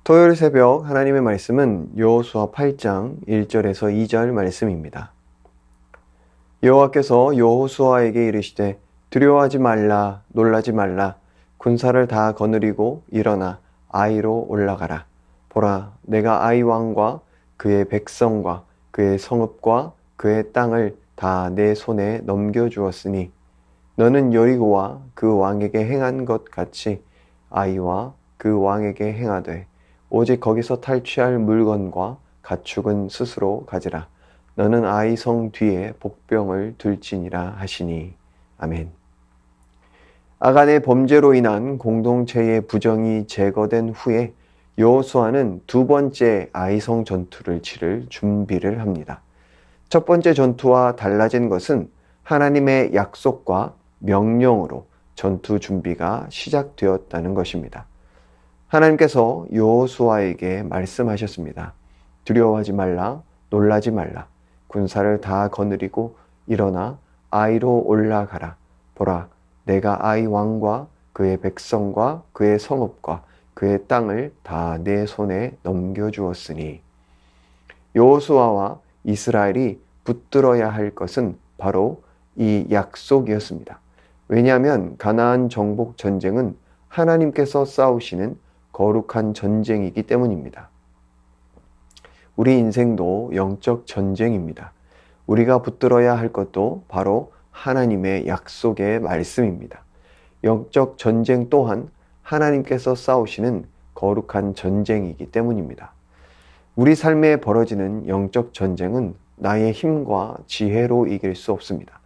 토요일 새벽 하나님의 말씀은 여호수아 8장 1절에서 2절 말씀입니다. 여호와께서 여호수아에게 이르시되 두려워하지 말라 놀라지 말라 군사를 다 거느리고 일어나 아이로 올라가라. 보라 내가 아이 왕과 그의 백성과 그의 성읍과 그의 땅을 다 내 손에 넘겨주었으니 너는 여리고와 그 왕에게 행한 것 같이 아이와 그 왕에게 행하되 오직 거기서 탈취할 물건과 가축은 스스로 가지라. 너는 아이 성 뒤에 복병을 둘지니라 하시니. 아멘. 아간의 범죄로 인한 공동체의 부정이 제거된 후에 여호수아는 두 번째 아이성 전투를 치를 준비를 합니다. 첫 번째 전투와 달라진 것은 하나님의 약속과 명령으로 전투 준비가 시작되었다는 것입니다. 하나님께서 여호수아에게 말씀하셨습니다. 두려워하지 말라, 놀라지 말라. 군사를 다 거느리고 일어나 아이로 올라가라. 보라, 내가 아이 왕과 그의 백성과 그의 성읍과 그의 땅을 다 내 손에 넘겨주었으니. 여호수아와 이스라엘이 붙들어야 할 것은 바로 이 약속이었습니다. 왜냐하면 가나안 정복 전쟁은 하나님께서 싸우시는 거룩한 전쟁이기 때문입니다. 우리 인생도 영적 전쟁입니다. 우리가 붙들어야 할 것도 바로 하나님의 약속의 말씀입니다. 영적 전쟁 또한 하나님께서 싸우시는 거룩한 전쟁이기 때문입니다. 우리 삶에 벌어지는 영적 전쟁은 나의 힘과 지혜로 이길 수 없습니다.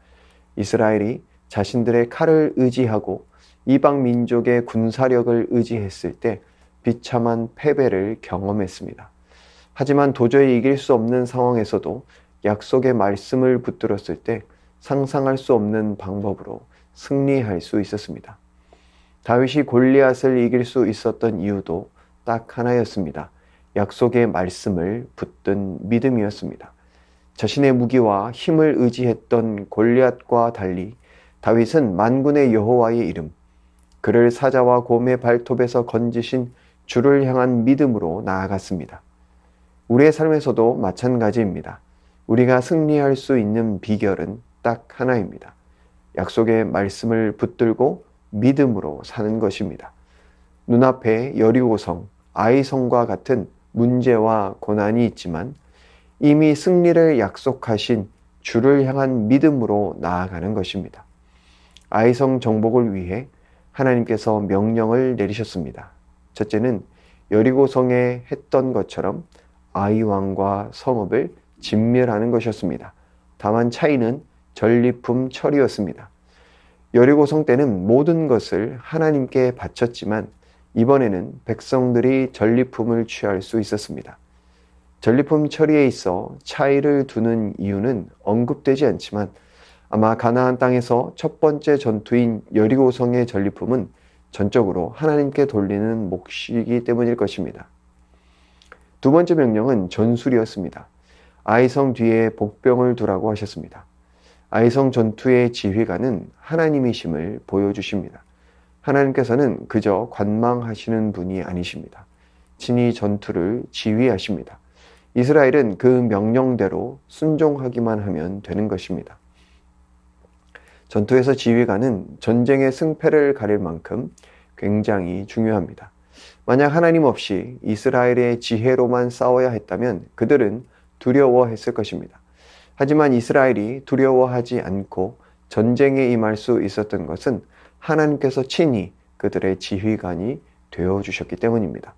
이스라엘이 자신들의 칼을 의지하고 이방 민족의 군사력을 의지했을 때 비참한 패배를 경험했습니다. 하지만 도저히 이길 수 없는 상황에서도 약속의 말씀을 붙들었을 때 상상할 수 없는 방법으로 승리할 수 있었습니다. 다윗이 골리앗을 이길 수 있었던 이유도 딱 하나였습니다. 약속의 말씀을 붙든 믿음이었습니다. 자신의 무기와 힘을 의지했던 골리앗과 달리 다윗은 만군의 여호와의 이름, 그를 사자와 곰의 발톱에서 건지신 주를 향한 믿음으로 나아갔습니다. 우리의 삶에서도 마찬가지입니다. 우리가 승리할 수 있는 비결은 딱 하나입니다. 약속의 말씀을 붙들고 믿음으로 사는 것입니다. 눈앞에 여리고성, 아이성과 같은 문제와 고난이 있지만 이미 승리를 약속하신 주를 향한 믿음으로 나아가는 것입니다. 아이성 정복을 위해 하나님께서 명령을 내리셨습니다. 첫째는 여리고성에 했던 것처럼 아이 왕과 성읍을 진멸하는 것이었습니다. 다만 차이는 전리품 처리였습니다. 여리고성 때는 모든 것을 하나님께 바쳤지만 이번에는 백성들이 전리품을 취할 수 있었습니다. 전리품 처리에 있어 차이를 두는 이유는 언급되지 않지만 아마 가나안 땅에서 첫 번째 전투인 여리고성의 전리품은 전적으로 하나님께 돌리는 몫이기 때문일 것입니다. 두 번째 명령은 전술이었습니다. 아이성 뒤에 복병을 두라고 하셨습니다. 아이성 전투의 지휘관은 하나님이심을 보여주십니다. 하나님께서는 그저 관망하시는 분이 아니십니다. 친히 전투를 지휘하십니다. 이스라엘은 그 명령대로 순종하기만 하면 되는 것입니다. 전투에서 지휘관은 전쟁의 승패를 가릴 만큼 굉장히 중요합니다. 만약 하나님 없이 이스라엘의 지혜로만 싸워야 했다면 그들은 두려워했을 것입니다. 하지만 이스라엘이 두려워하지 않고 전쟁에 임할 수 있었던 것은 하나님께서 친히 그들의 지휘관이 되어주셨기 때문입니다.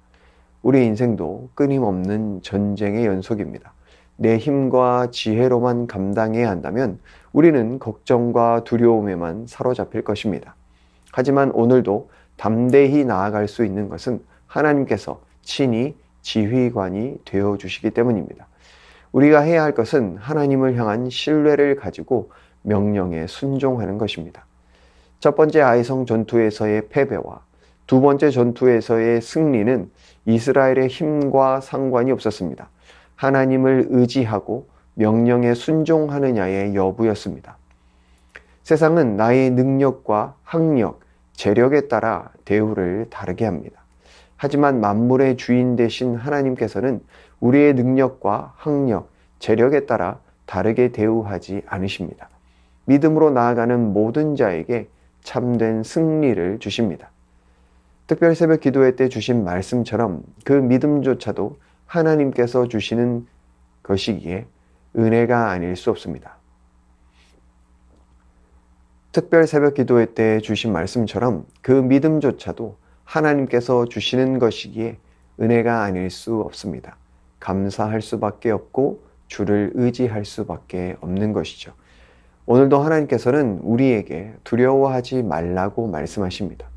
우리 인생도 끊임없는 전쟁의 연속입니다. 내 힘과 지혜로만 감당해야 한다면 우리는 걱정과 두려움에만 사로잡힐 것입니다. 하지만 오늘도 담대히 나아갈 수 있는 것은 하나님께서 친히 지휘관이 되어주시기 때문입니다. 우리가 해야 할 것은 하나님을 향한 신뢰를 가지고 명령에 순종하는 것입니다. 첫 번째 아이성 전투에서의 패배와 두 번째 전투에서의 승리는 이스라엘의 힘과 상관이 없었습니다. 하나님을 의지하고 명령에 순종하느냐의 여부였습니다. 세상은 나의 능력과 학력, 재력에 따라 대우를 다르게 합니다. 하지만 만물의 주인 되신 하나님께서는 우리의 능력과 학력, 재력에 따라 다르게 대우하지 않으십니다. 믿음으로 나아가는 모든 자에게 참된 승리를 주십니다. 특별 새벽 기도회 때 주신 말씀처럼 그 믿음조차도 하나님께서 주시는 것이기에 은혜가 아닐 수 없습니다. 특별 새벽 기도회 때 주신 말씀처럼 그 믿음조차도 하나님께서 주시는 것이기에 은혜가 아닐 수 없습니다. 감사할 수밖에 없고 주를 의지할 수밖에 없는 것이죠. 오늘도 하나님께서는 우리에게 두려워하지 말라고 말씀하십니다.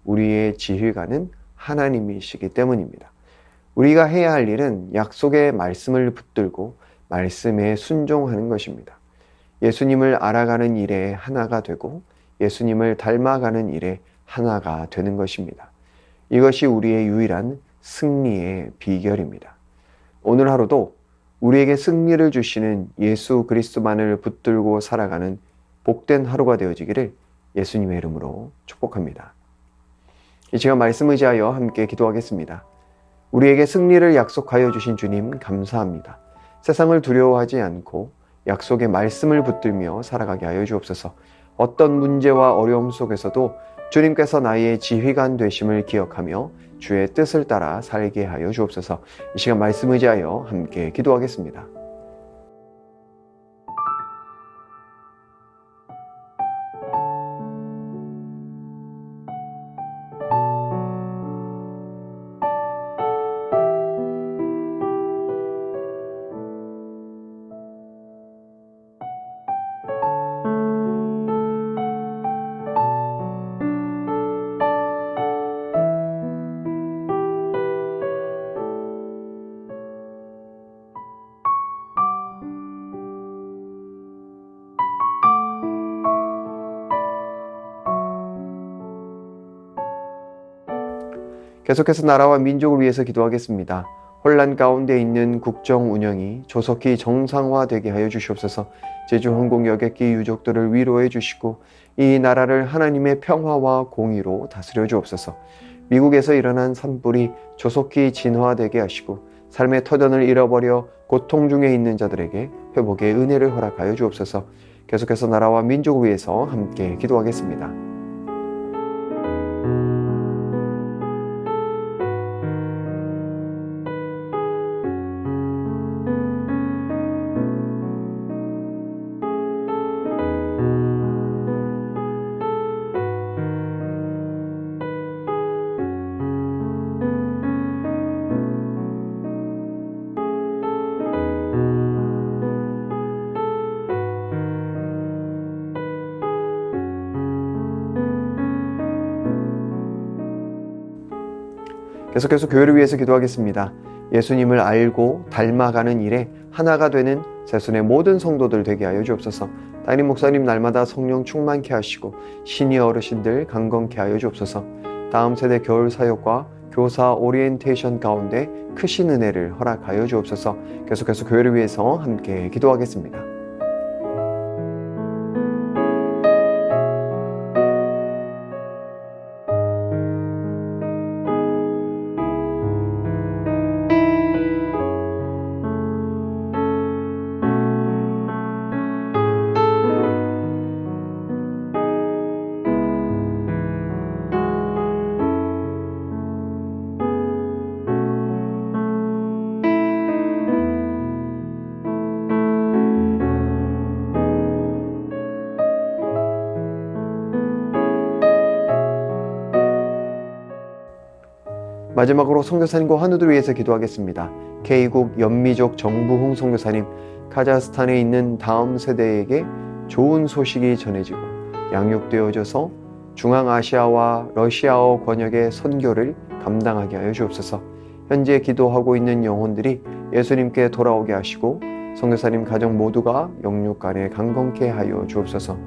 우리의 지휘관은 하나님이시기 때문입니다. 우리가 해야 할 일은 약속의 말씀을 붙들고 말씀에 순종하는 것입니다. 예수님을 알아가는 일에 하나가 되고 예수님을 닮아가는 일에 하나가 되는 것입니다. 이것이 우리의 유일한 승리의 비결입니다. 오늘 하루도 우리에게 승리를 주시는 예수 그리스도만을 붙들고 살아가는 복된 하루가 되어지기를 예수님의 이름으로 축복합니다. 이 시간 말씀 의지하여 함께 기도하겠습니다. 우리에게 승리를 약속하여 주신 주님 감사합니다. 세상을 두려워하지 않고 약속의 말씀을 붙들며 살아가게 하여 주옵소서. 어떤 문제와 어려움 속에서도 주님께서 나의 지휘관 되심을 기억하며 주의 뜻을 따라 살게 하여 주옵소서. 이 시간 말씀 의지하여 함께 기도하겠습니다. 계속해서 나라와 민족을 위해서 기도하겠습니다. 혼란 가운데 있는 국정 운영이 조속히 정상화되게 하여 주시옵소서. 제주항공 여객기 유족들을 위로해 주시고 이 나라를 하나님의 평화와 공의로 다스려 주옵소서. 미국에서 일어난 산불이 조속히 진화되게 하시고 삶의 터전을 잃어버려 고통 중에 있는 자들에게 회복의 은혜를 허락하여 주옵소서. 계속해서 나라와 민족을 위해서 함께 기도하겠습니다. 계속해서 교회를 위해서 기도하겠습니다. 예수님을 알고 닮아가는 일에 하나가 되는 새순의 모든 성도들 되게 하여 주옵소서. 담임 목사님 날마다 성령 충만케 하시고 시니어 어르신들 강건케 하여 주옵소서. 다음 세대 겨울 사역과 교사 오리엔테이션 가운데 크신 은혜를 허락하여 주옵소서. 계속해서 교회를 위해서 함께 기도하겠습니다. 마지막으로 선교사님과 환우들 위해서 기도하겠습니다. K국 연미족 정부흥 선교사님, 카자흐스탄에 있는 다음 세대에게 좋은 소식이 전해지고 양육되어져서 중앙아시아와 러시아어 번역의 선교를 감당하게 하여 주옵소서. 현재 기도하고 있는 영혼들이 예수님께 돌아오게 하시고 선교사님 가정 모두가 영육간에 강건케 하여 주옵소서.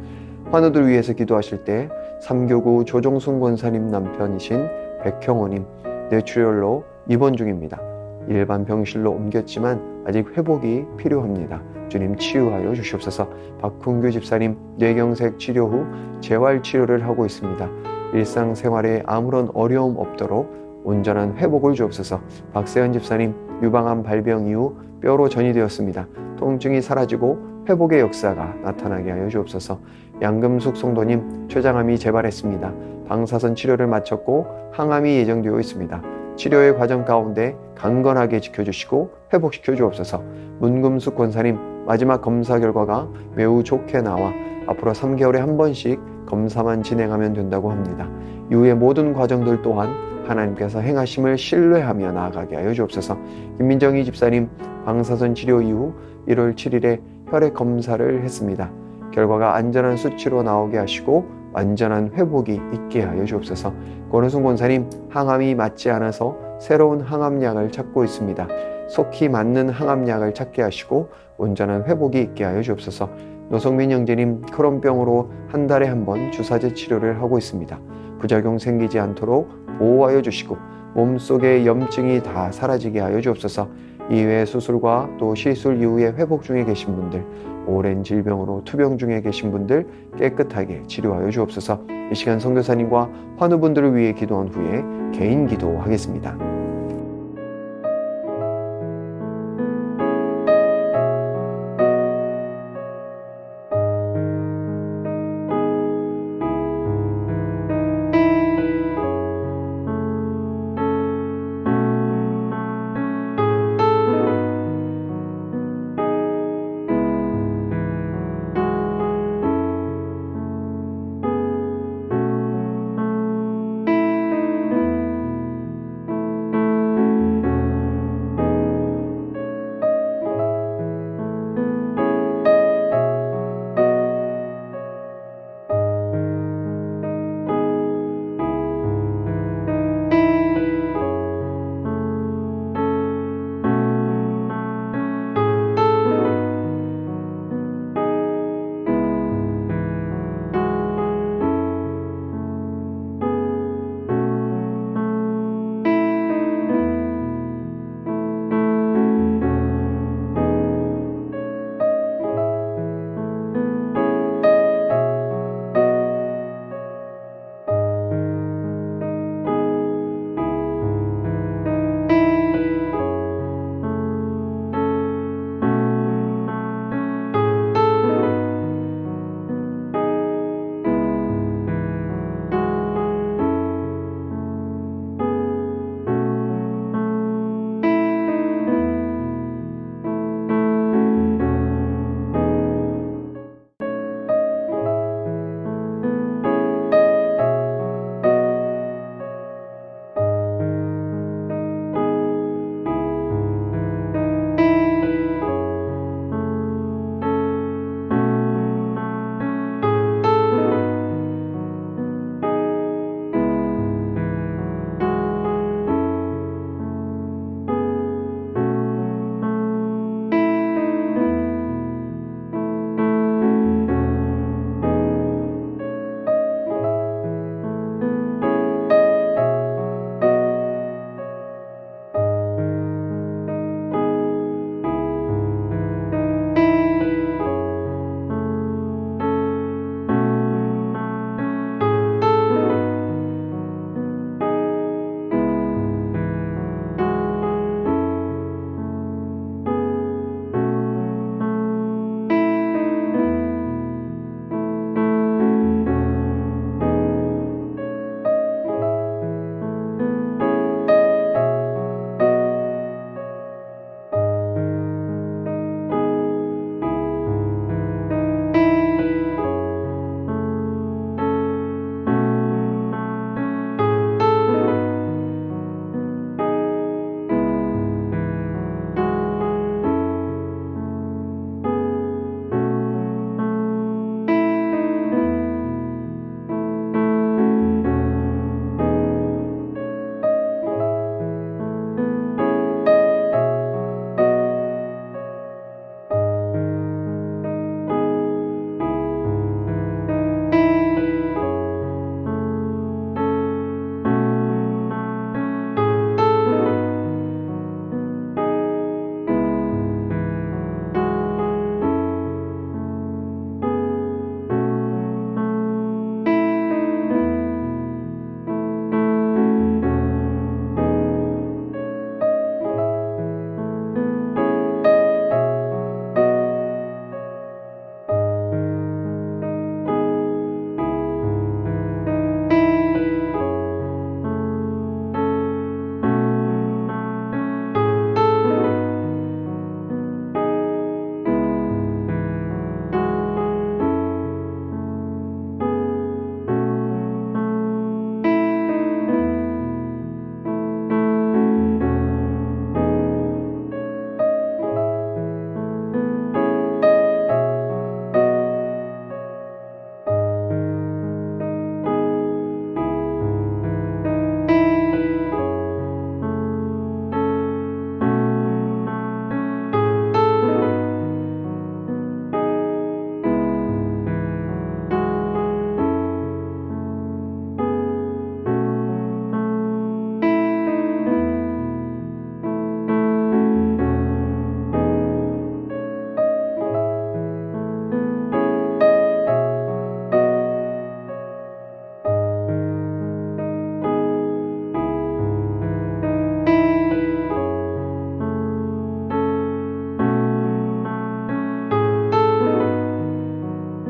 환우들 위해서 기도하실 때 삼교구 조정순 권사님 남편이신 백형호님 뇌출혈로 입원 중입니다. 일반 병실로 옮겼지만 아직 회복이 필요합니다. 주님 치유하여 주시옵소서. 박훈규 집사님 뇌경색 치료 후 재활치료를 하고 있습니다. 일상생활에 아무런 어려움 없도록 온전한 회복을 주옵소서. 박세현 집사님, 유방암 발병 이후 뼈로 전이 되었습니다. 통증이 사라지고 회복의 역사가 나타나게 하여 주옵소서. 양금숙 성도님, 췌장암이 재발했습니다. 방사선 치료를 마쳤고 항암이 예정되어 있습니다. 치료의 과정 가운데 강건하게 지켜주시고 회복시켜 주옵소서. 문금숙 권사님, 마지막 검사 결과가 매우 좋게 나와 앞으로 3개월에 한 번씩 검사만 진행하면 된다고 합니다. 이후의 모든 과정들 또한 하나님께서 행하심을 신뢰하며 나아가게 하여 주옵소서. 김민정희 집사님, 방사선 치료 이후 1월 7일에 혈액 검사를 했습니다. 결과가 안전한 수치로 나오게 하시고 완전한 회복이 있게 하여 주옵소서. 권우순 권사님, 항암이 맞지 않아서 새로운 항암약을 찾고 있습니다. 속히 맞는 항암약을 찾게 하시고 온전한 회복이 있게 하여 주옵소서. 노성민 형제님, 크론병으로 한 달에 한 번 주사제 치료를 하고 있습니다. 부작용 생기지 않도록 보호하여 주시고 몸속의 염증이 다 사라지게 하여 주옵소서. 이외의 수술과 또 시술 이후에 회복 중에 계신 분들, 오랜 질병으로 투병 중에 계신 분들 깨끗하게 치료하여 주옵소서. 이 시간 선교사님과 환우분들을 위해 기도한 후에 개인 기도하겠습니다.